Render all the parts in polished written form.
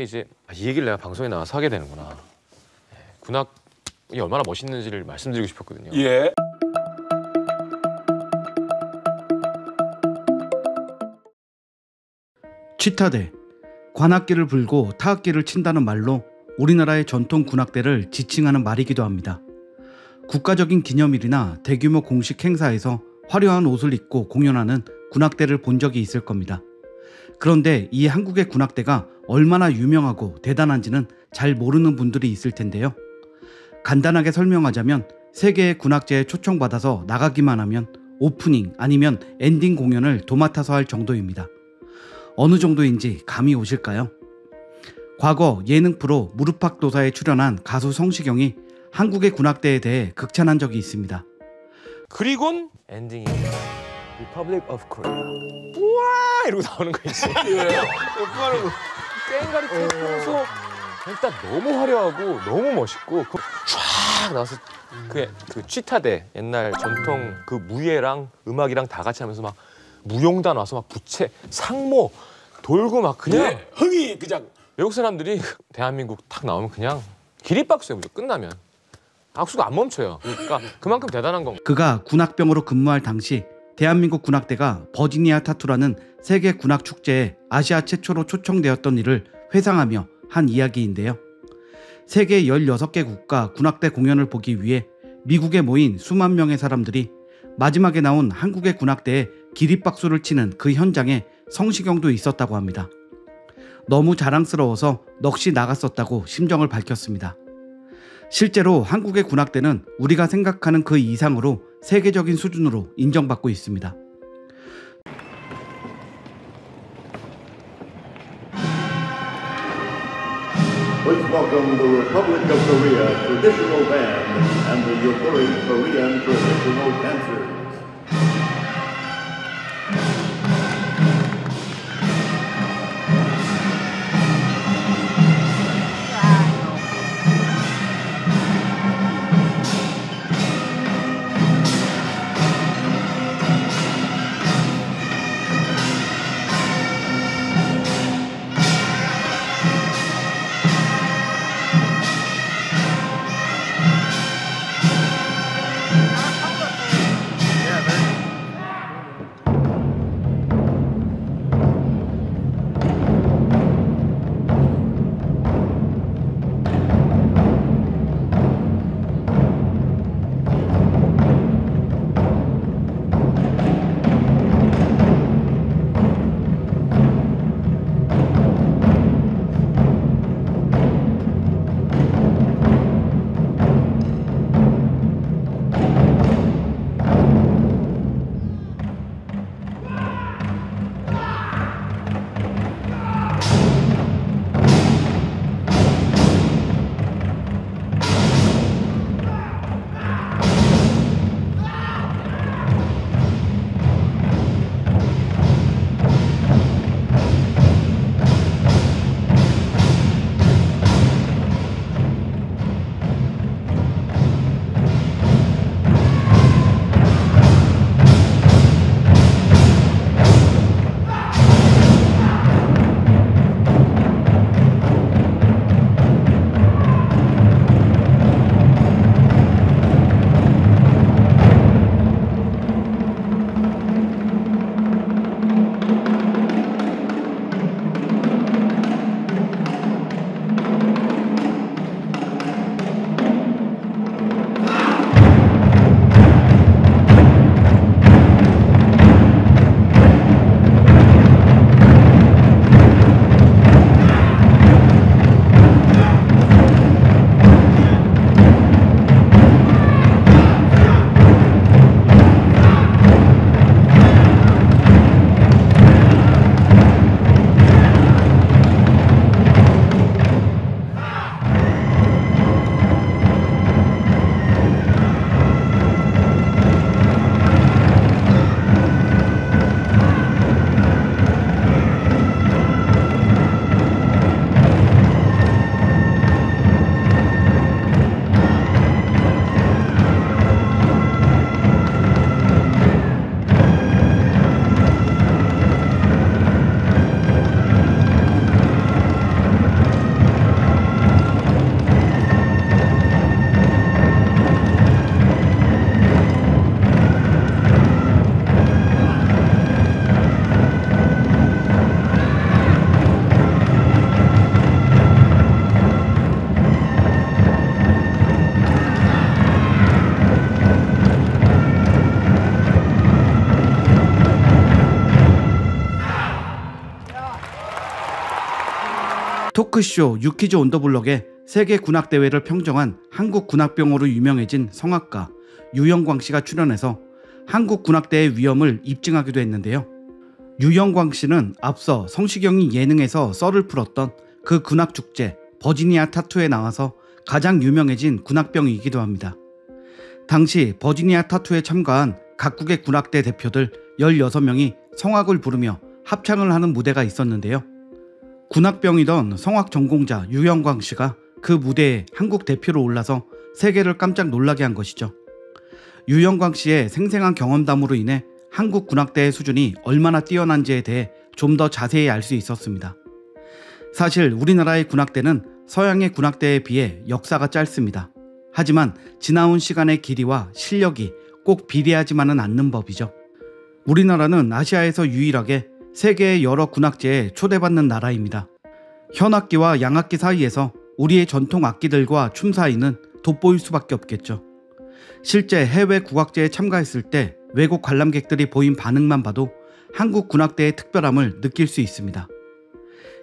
이제 이 얘기를 내가 방송에 나와서 하게 되는구나. 군악이 얼마나 멋있는지를 말씀드리고 싶었거든요. 예. 취타대, 관악기를 불고 타악기를 친다는 말로 우리나라의 전통 군악대를 지칭하는 말이기도 합니다. 국가적인 기념일이나 대규모 공식 행사에서 화려한 옷을 입고 공연하는 군악대를 본 적이 있을 겁니다. 그런데 이 한국의 군악대가 얼마나 유명하고 대단한지는 잘 모르는 분들이 있을 텐데요. 간단하게 설명하자면 세계의 군악제에 초청받아서 나가기만 하면 오프닝 아니면 엔딩 공연을 도맡아서 할 정도입니다. 어느 정도인지 감이 오실까요? 과거 예능 프로 무릎팍도사에 출연한 가수 성시경이 한국의 군악대에 대해 극찬한 적이 있습니다. 그리곤 엔딩이 Republic of Korea. 우와 이러고 나오는 거 있지. 깽가리 태풍소 일단 너무 화려하고 너무 멋있고 쫙 나와서 그 취타대 옛날 전통 그 무예랑 음악이랑 다 같이 하면서 막 무용단 와서 막 부채 상모 돌고 막 그냥 흥이 그냥 외국 사람들이 대한민국 탁 나오면 그냥 기립박수예요. 끝나면 악수가 안 멈춰요. 그러니까 그만큼 대단한 건. 그가 군악병으로 근무할 당시 대한민국 군악대가 버지니아 타투라는 세계 군악 축제에 아시아 최초로 초청되었던 일을 회상하며 한 이야기인데요. 세계 16개 국가 군악대 공연을 보기 위해 미국에 모인 수만 명의 사람들이 마지막에 나온 한국의 군악대에 기립박수를 치는 그 현장에 성시경도 있었다고 합니다. 너무 자랑스러워서 넋이 나갔었다고 심정을 밝혔습니다. 실제로 한국의 군악대는 우리가 생각하는 그 이상으로 세계적인 수준으로 인정받고 있습니다. Let's welcome the Republic of Korea traditional band and the Yokori Korean traditional dancers. 토크쇼 유키즈 온 더 블럭에 세계 군악대회를 평정한 한국 군악병으로 유명해진 성악가 유영광 씨가 출연해서 한국 군악대의 위엄을 입증하기도 했는데요. 유영광 씨는 앞서 성시경이 예능에서 썰을 풀었던 그 군악축제 버지니아 타투에 나와서 가장 유명해진 군악병이기도 합니다. 당시 버지니아 타투에 참가한 각국의 군악대 대표들 16명이 성악을 부르며 합창을 하는 무대가 있었는데요. 군악병이던 성악 전공자 유영광 씨가 그 무대에 한국 대표로 올라서 세계를 깜짝 놀라게 한 것이죠. 유영광 씨의 생생한 경험담으로 인해 한국 군악대의 수준이 얼마나 뛰어난지에 대해 좀 더 자세히 알 수 있었습니다. 사실 우리나라의 군악대는 서양의 군악대에 비해 역사가 짧습니다. 하지만 지나온 시간의 길이와 실력이 꼭 비례하지만은 않는 법이죠. 우리나라는 아시아에서 유일하게 세계의 여러 군악제에 초대받는 나라입니다. 현악기와 양악기 사이에서 우리의 전통 악기들과 춤 사이는 돋보일 수밖에 없겠죠. 실제 해외 국악제에 참가했을 때 외국 관람객들이 보인 반응만 봐도 한국 군악대의 특별함을 느낄 수 있습니다.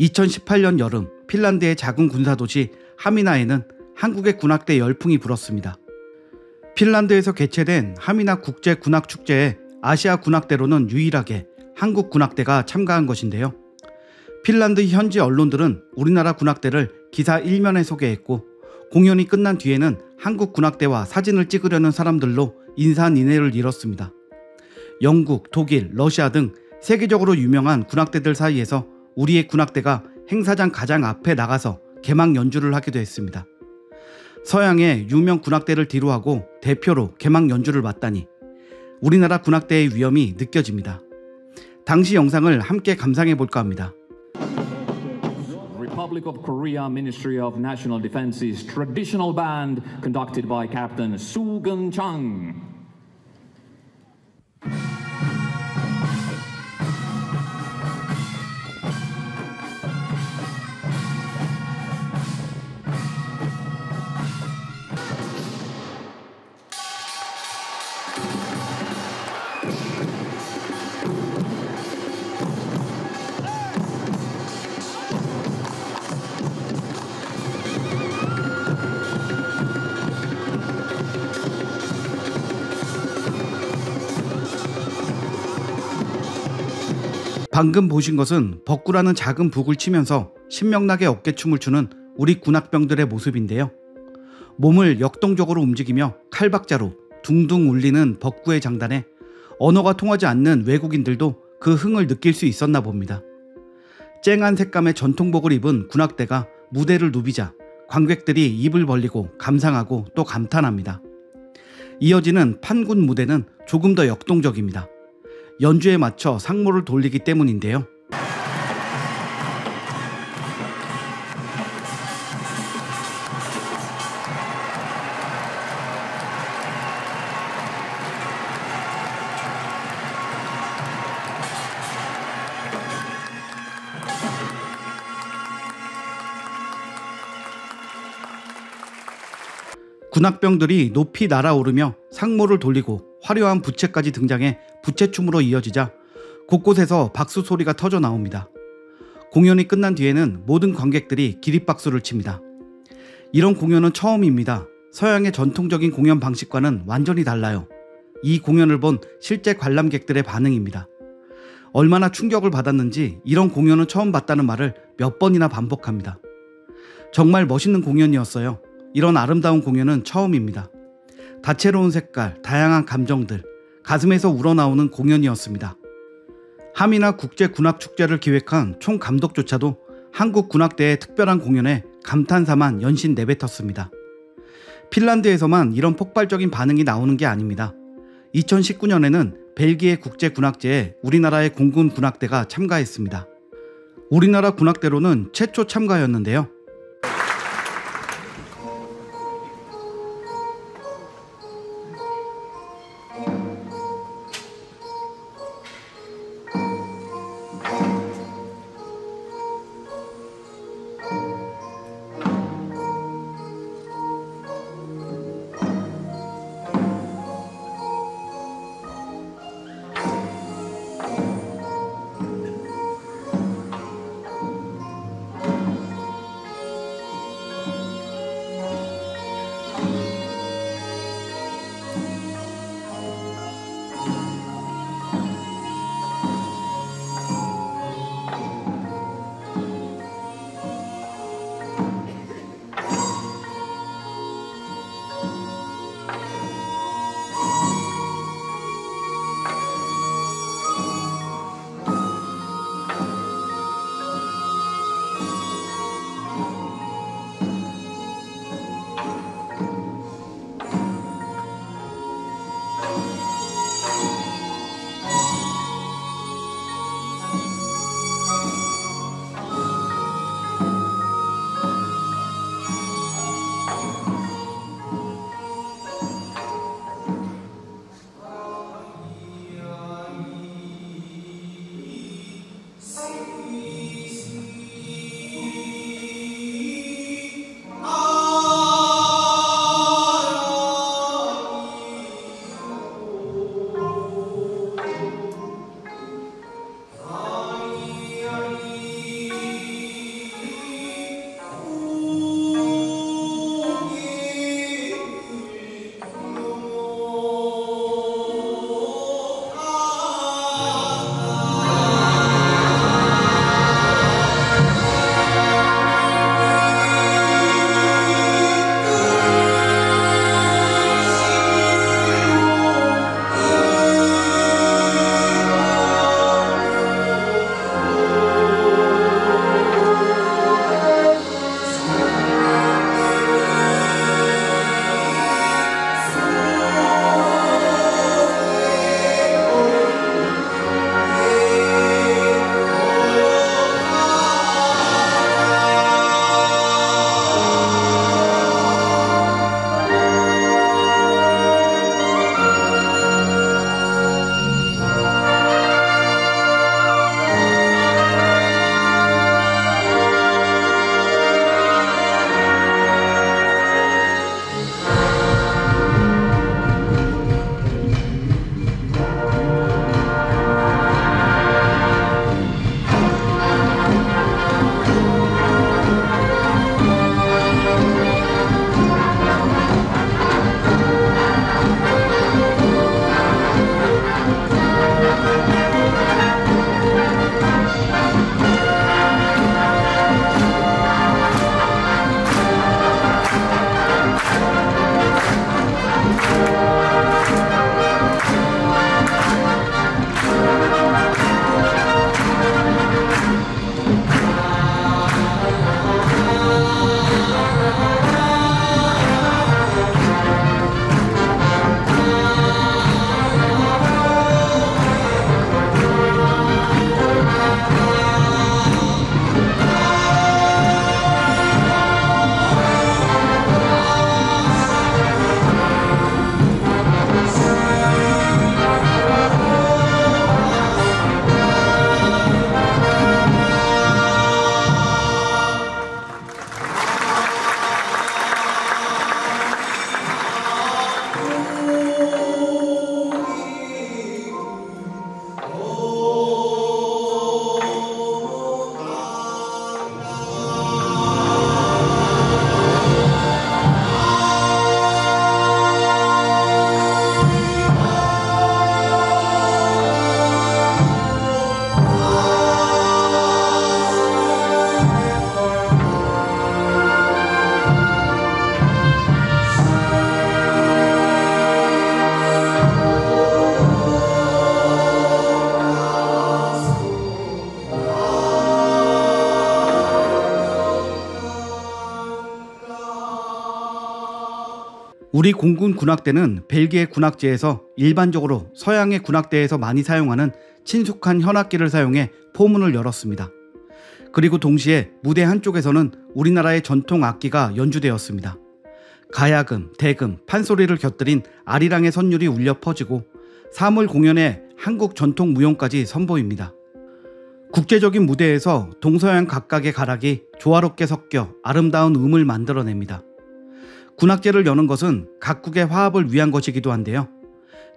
2018년 여름 핀란드의 작은 군사도시 하미나에는 한국의 군악대 열풍이 불었습니다. 핀란드에서 개최된 하미나 국제 군악축제에 아시아 군악대로는 유일하게 한국 군악대가 참가한 것인데요. 핀란드 현지 언론들은 우리나라 군악대를 기사 1면에 소개했고 공연이 끝난 뒤에는 한국 군악대와 사진을 찍으려는 사람들로 인산인해를 이뤘습니다. 영국, 독일, 러시아 등 세계적으로 유명한 군악대들 사이에서 우리의 군악대가 행사장 가장 앞에 나가서 개막 연주를 하기도 했습니다. 서양의 유명 군악대를 뒤로하고 대표로 개막 연주를 맡다니 우리나라 군악대의 위엄이 느껴집니다. 당시 영상을 함께 감상해 볼까 합니다. Republic of Korea Ministry of National Defense's traditional band conducted by Captain Soo-geun Chung. 방금 보신 것은 벅구라는 작은 북을 치면서 신명나게 어깨춤을 추는 우리 군악병들의 모습인데요. 몸을 역동적으로 움직이며 칼박자로 둥둥 울리는 벅구의 장단에 언어가 통하지 않는 외국인들도 그 흥을 느낄 수 있었나 봅니다. 쨍한 색감의 전통복을 입은 군악대가 무대를 누비자 관객들이 입을 벌리고 감상하고 또 감탄합니다. 이어지는 판군 무대는 조금 더 역동적입니다. 연주에 맞춰 상모를 돌리기 때문인데요. 군악병들이 높이 날아오르며 상모를 돌리고 화려한 부채까지 등장해 부채춤으로 이어지자 곳곳에서 박수 소리가 터져 나옵니다. 공연이 끝난 뒤에는 모든 관객들이 기립박수를 칩니다. 이런 공연은 처음입니다. 서양의 전통적인 공연 방식과는 완전히 달라요. 이 공연을 본 실제 관람객들의 반응입니다. 얼마나 충격을 받았는지 이런 공연은 처음 봤다는 말을 몇 번이나 반복합니다. 정말 멋있는 공연이었어요. 이런 아름다운 공연은 처음입니다. 다채로운 색깔, 다양한 감정들, 가슴에서 우러나오는 공연이었습니다. 하미나 국제군악축제를 기획한 총감독조차도 한국 군악대의 특별한 공연에 감탄사만 연신 내뱉었습니다. 핀란드에서만 이런 폭발적인 반응이 나오는 게 아닙니다. 2019년에는 벨기에 국제군악제에 우리나라의 공군 군악대가 참가했습니다. 우리나라 군악대로는 최초 참가였는데요. 우리 공군 군악대는 벨기에 군악제에서 일반적으로 서양의 군악대에서 많이 사용하는 친숙한 현악기를 사용해 포문을 열었습니다. 그리고 동시에 무대 한쪽에서는 우리나라의 전통 악기가 연주되었습니다. 가야금, 대금, 판소리를 곁들인 아리랑의 선율이 울려 퍼지고 사물 공연에 한국 전통 무용까지 선보입니다. 국제적인 무대에서 동서양 각각의 가락이 조화롭게 섞여 아름다운 음을 만들어냅니다. 군악제를 여는 것은 각국의 화합을 위한 것이기도 한데요.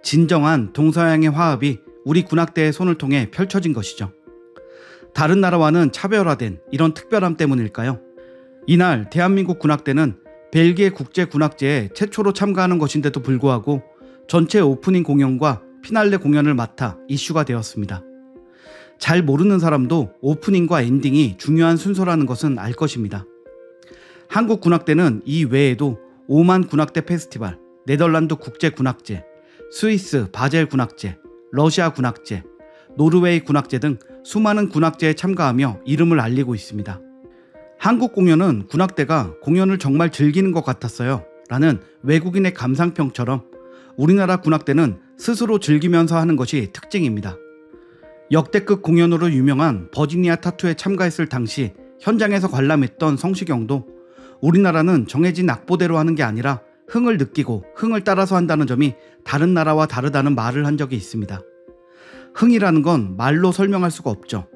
진정한 동서양의 화합이 우리 군악대의 손을 통해 펼쳐진 것이죠. 다른 나라와는 차별화된 이런 특별함 때문일까요? 이날 대한민국 군악대는 벨기에 국제군악제에 최초로 참가하는 것인데도 불구하고 전체 오프닝 공연과 피날레 공연을 맡아 이슈가 되었습니다. 잘 모르는 사람도 오프닝과 엔딩이 중요한 순서라는 것은 알 것입니다. 한국 군악대는 이 외에도 오만 군악대 페스티벌, 네덜란드 국제군악제, 스위스 바젤 군악제, 러시아 군악제, 노르웨이 군악제 등 수많은 군악제에 참가하며 이름을 알리고 있습니다. 한국 공연은 군악대가 공연을 정말 즐기는 것 같았어요 라는 외국인의 감상평처럼 우리나라 군악대는 스스로 즐기면서 하는 것이 특징입니다. 역대급 공연으로 유명한 버지니아 타투에 참가했을 당시 현장에서 관람했던 성시경도 우리나라는 정해진 악보대로 하는 게 아니라 흥을 느끼고 흥을 따라서 한다는 점이 다른 나라와 다르다는 말을 한 적이 있습니다. 흥이라는 건 말로 설명할 수가 없죠.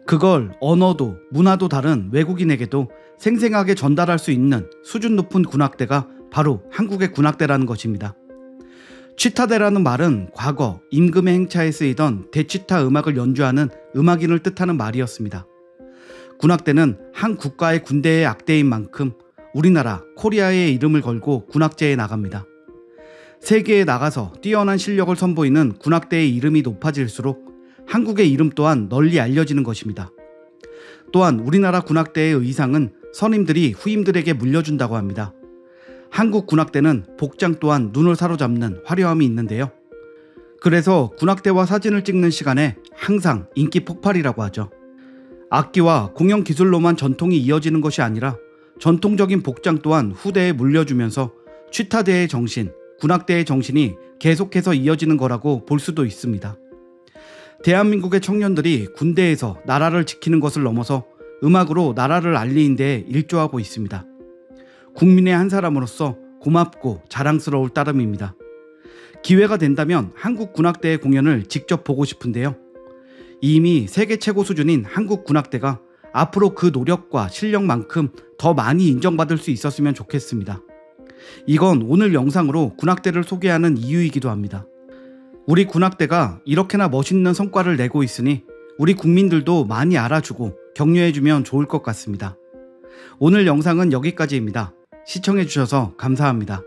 그걸 언어도 문화도 다른 외국인에게도 생생하게 전달할 수 있는 수준 높은 군악대가 바로 한국의 군악대라는 것입니다. 취타대라는 말은 과거 임금의 행차에 쓰이던 대취타 음악을 연주하는 음악인을 뜻하는 말이었습니다. 군악대는 한 국가의 군대의 악대인 만큼 우리나라 코리아의 이름을 걸고 군악제에 나갑니다. 세계에 나가서 뛰어난 실력을 선보이는 군악대의 이름이 높아질수록 한국의 이름 또한 널리 알려지는 것입니다. 또한 우리나라 군악대의 의상은 선임들이 후임들에게 물려준다고 합니다. 한국 군악대는 복장 또한 눈을 사로잡는 화려함이 있는데요. 그래서 군악대와 사진을 찍는 시간에 항상 인기 폭발이라고 하죠. 악기와 공연 기술로만 전통이 이어지는 것이 아니라 전통적인 복장 또한 후대에 물려주면서 취타대의 정신, 군악대의 정신이 계속해서 이어지는 거라고 볼 수도 있습니다. 대한민국의 청년들이 군대에서 나라를 지키는 것을 넘어서 음악으로 나라를 알리는 데 일조하고 있습니다. 국민의 한 사람으로서 고맙고 자랑스러울 따름입니다. 기회가 된다면 한국 군악대의 공연을 직접 보고 싶은데요. 이미 세계 최고 수준인 한국 군악대가 앞으로 그 노력과 실력만큼 더 많이 인정받을 수 있었으면 좋겠습니다. 이건 오늘 영상으로 군악대를 소개하는 이유이기도 합니다. 우리 군악대가 이렇게나 멋있는 성과를 내고 있으니 우리 국민들도 많이 알아주고 격려해주면 좋을 것 같습니다. 오늘 영상은 여기까지입니다. 시청해주셔서 감사합니다.